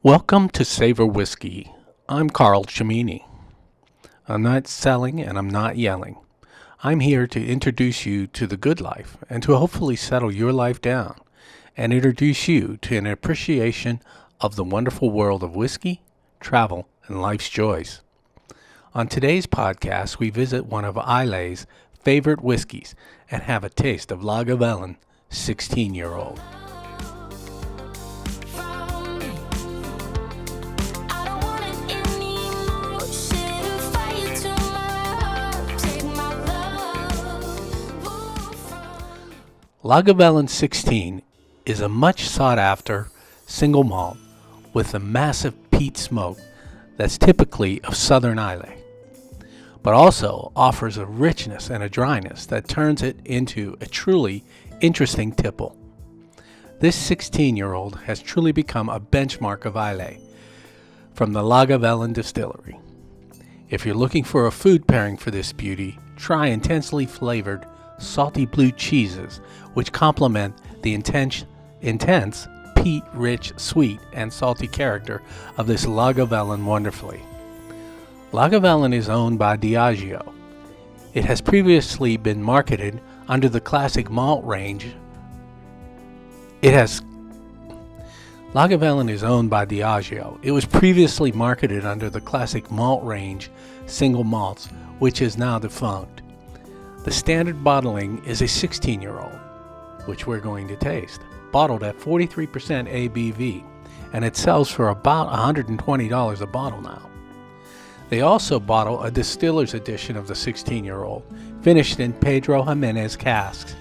Welcome to Savor Whiskey. I'm Carl Cimini. I'm not selling and I'm not yelling. I'm here to introduce you to the good life and to hopefully settle your life down and introduce you to an appreciation of the wonderful world of whiskey, travel, and life's joys. On today's podcast, we visit one of Islay's favorite whiskeys and have a taste of Lagavulin 16-year-old. Lagavulin 16 is a much sought-after single malt with a massive peat smoke that's typically of Southern Islay, but also offers a richness and a dryness that turns it into a truly interesting tipple. This 16-year-old has truly become a benchmark of Islay from the Lagavulin distillery. If you're looking for a food pairing for this beauty, try intensely flavored salty blue cheeses, which complement the intense peat-rich, sweet, and salty character of this Lagavulin wonderfully. Lagavulin is owned by Diageo. It has previously been marketed under the classic malt range. Lagavulin is owned by Diageo. It was previously marketed under the classic malt range single malts, which is now defunct. The standard bottling is a 16-year-old, which we're going to taste, bottled at 43% ABV, and it sells for about $120 a bottle now. They also bottle a distiller's edition of the 16-year-old, finished in Pedro Jimenez casks.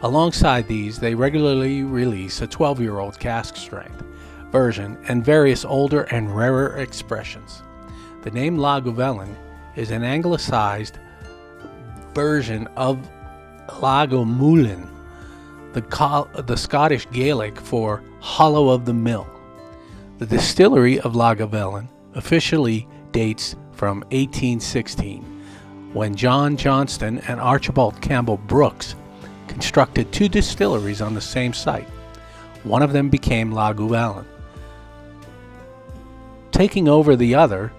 Alongside these, they regularly release a 12-year-old cask strength version and various older and rarer expressions. The name Lagavulin is an anglicized version of Lagavulin, the Scottish Gaelic for hollow of the mill. The distillery of Lagavulin officially dates from 1816, when John Johnston and Archibald Campbell Brooks constructed two distilleries on the same site. One of them became Lagavulin, taking over the other,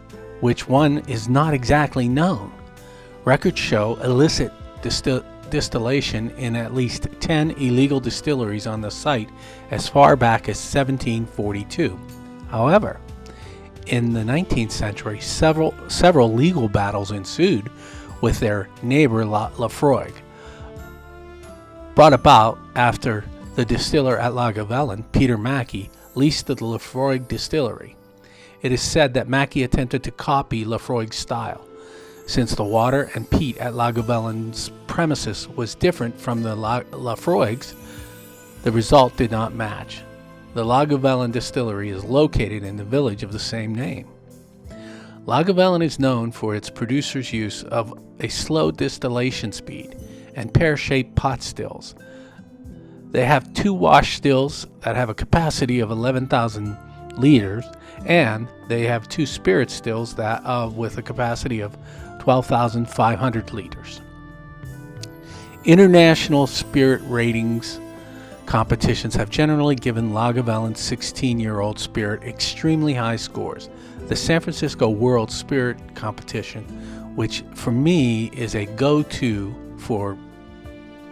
which one is not exactly known. Records show illicit distillation in at least 10 illegal distilleries on the site as far back as 1742. However, in the 19th century, several legal battles ensued with their neighbor Laphroaig, brought about after the distiller at Lagavulin, Peter Mackey, leased the Laphroaig distillery. It is said that Mackey attempted to copy Laphroaig's style. Since the water and peat at Lagavulin's premises was different from the Laphroaig's, the result did not match. The Lagavulin distillery is located in the village of the same name. Lagavulin is known for its producers' use of a slow distillation speed and pear-shaped pot stills. They have two wash stills that have a capacity of 11,000 liters, and they have two spirit stills that with a capacity of 12,500 liters. International spirit ratings competitions have generally given Lagavulin's 16-year-old spirit extremely high scores. The San Francisco World Spirit Competition, which for me is a go-to for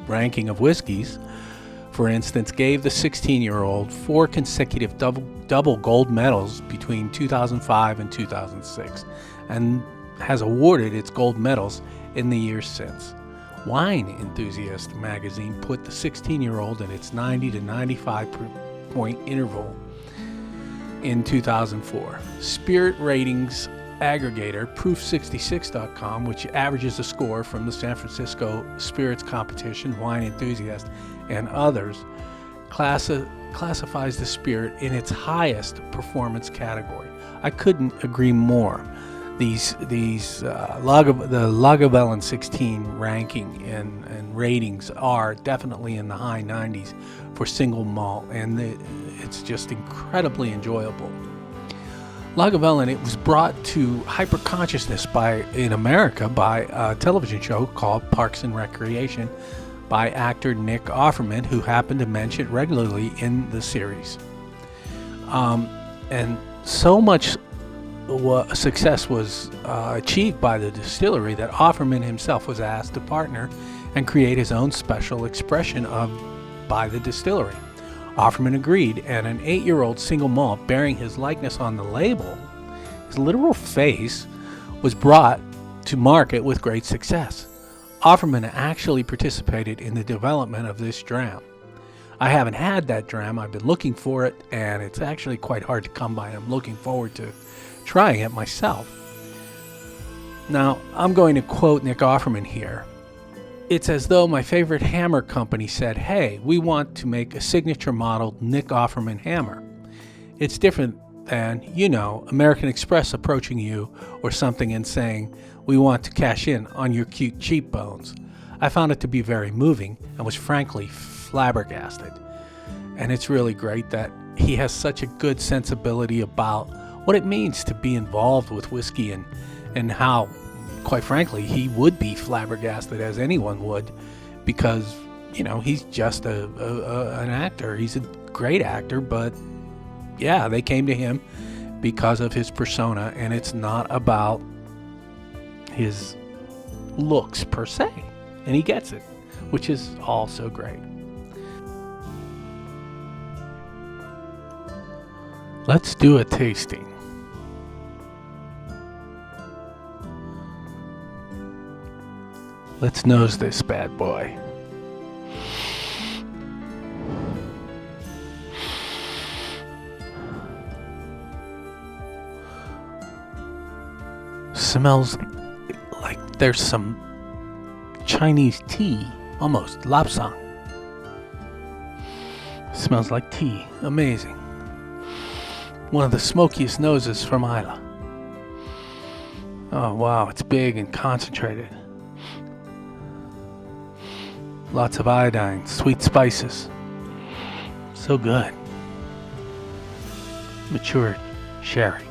ranking of whiskeys, for instance, gave the 16-year-old 4 consecutive double gold medals between 2005 and 2006, and has awarded its gold medals in the years since. Wine Enthusiast magazine put the 16-year-old in its 90 to 95 point interval in 2004. Spirit ratings aggregator Proof66.com, which averages a score from the San Francisco Spirits Competition, Wine Enthusiast, and others, classifies the spirit in its highest performance category. I couldn't agree more. The Lagavulin 16 ranking and ratings are definitely in the high 90s for single malt, and it's just incredibly enjoyable. Lagavulin, it was brought to hyper-consciousness in America by a television show called Parks and Recreation by actor Nick Offerman, who happened to mention it regularly in the series. And so much success was achieved by the distillery that Offerman himself was asked to partner and create his own special expression by the distillery. Offerman agreed, and an 8-year-old single malt bearing his likeness on the label, his literal face, was brought to market with great success. Offerman actually participated in the development of this dram. I haven't had that dram. I've been looking for it, and it's actually quite hard to come by. I'm looking forward to trying it myself. Now, I'm going to quote Nick Offerman here. It's as though my favorite hammer company said, "Hey, we want to make a signature model Nick Offerman hammer." It's different than, American Express approaching you or something and saying, "We want to cash in on your cute cheekbones." I found it to be very moving and was frankly flabbergasted. And it's really great that he has such a good sensibility about what it means to be involved with whiskey and how, quite frankly, he would be flabbergasted as anyone would, because, he's just an actor. He's a great actor, but yeah, they came to him because of his persona, and it's not about his looks per se, and he gets it, which is also great. Let's do a tasting. Let's nose this bad boy. Smells like there's some Chinese tea, almost lapsang. Smells like tea. Amazing. One of the smokiest noses from Islay. Oh wow, it's big and concentrated. Lots of iodine, sweet spices. So good. Matured sherry.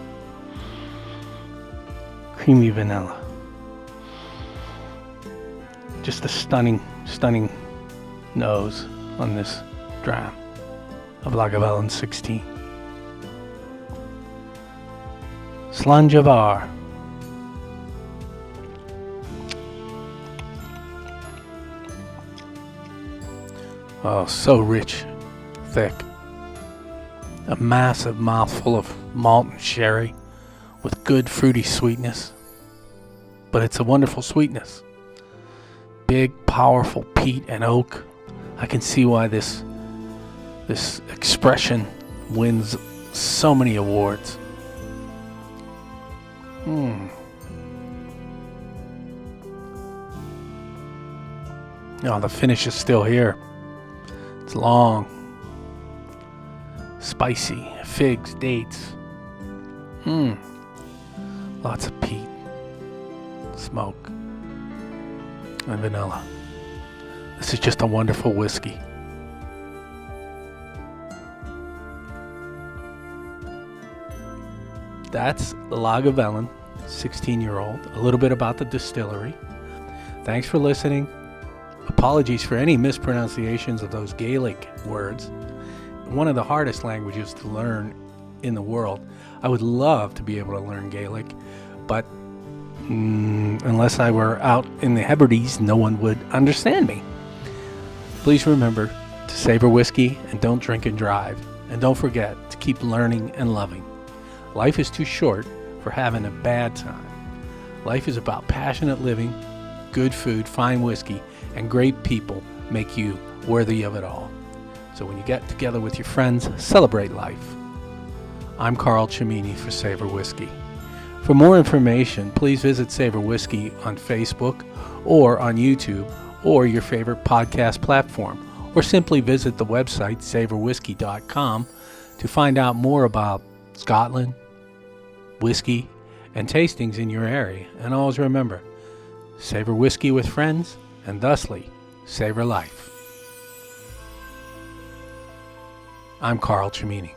Creamy vanilla. Just a stunning nose on this dram of Lagavulin 16. Slanjavar. Oh, so rich, thick. A massive mouthful of malt and sherry with good fruity sweetness. But it's a wonderful sweetness. Big, powerful peat and oak. I can see why this expression wins so many awards. Oh, the finish is still here. It's long, spicy, figs, dates. Lots of peat, smoke, and vanilla. This is just a wonderful whiskey. That's Lagavulin, 16-year-old. A little bit about the distillery. Thanks for listening. Apologies for any mispronunciations of those Gaelic words. One of the hardest languages to learn in the world. I would love to be able to learn Gaelic, but unless I were out in the Hebrides, no one would understand me. Please remember to savor whiskey and don't drink and drive. And don't forget to keep learning and loving. Life is too short for having a bad time. Life is about passionate living, good food, fine whiskey, and great people make you worthy of it all. So when you get together with your friends, celebrate life. I'm Carl Cimini for Savor Whiskey. For more information, please visit Savor Whiskey on Facebook or on YouTube or your favorite podcast platform, or simply visit the website savorwhiskey.com to find out more about Scotland, whiskey, and tastings in your area. And always remember, savor whiskey with friends, and thusly savor life. I'm Carl Cimini.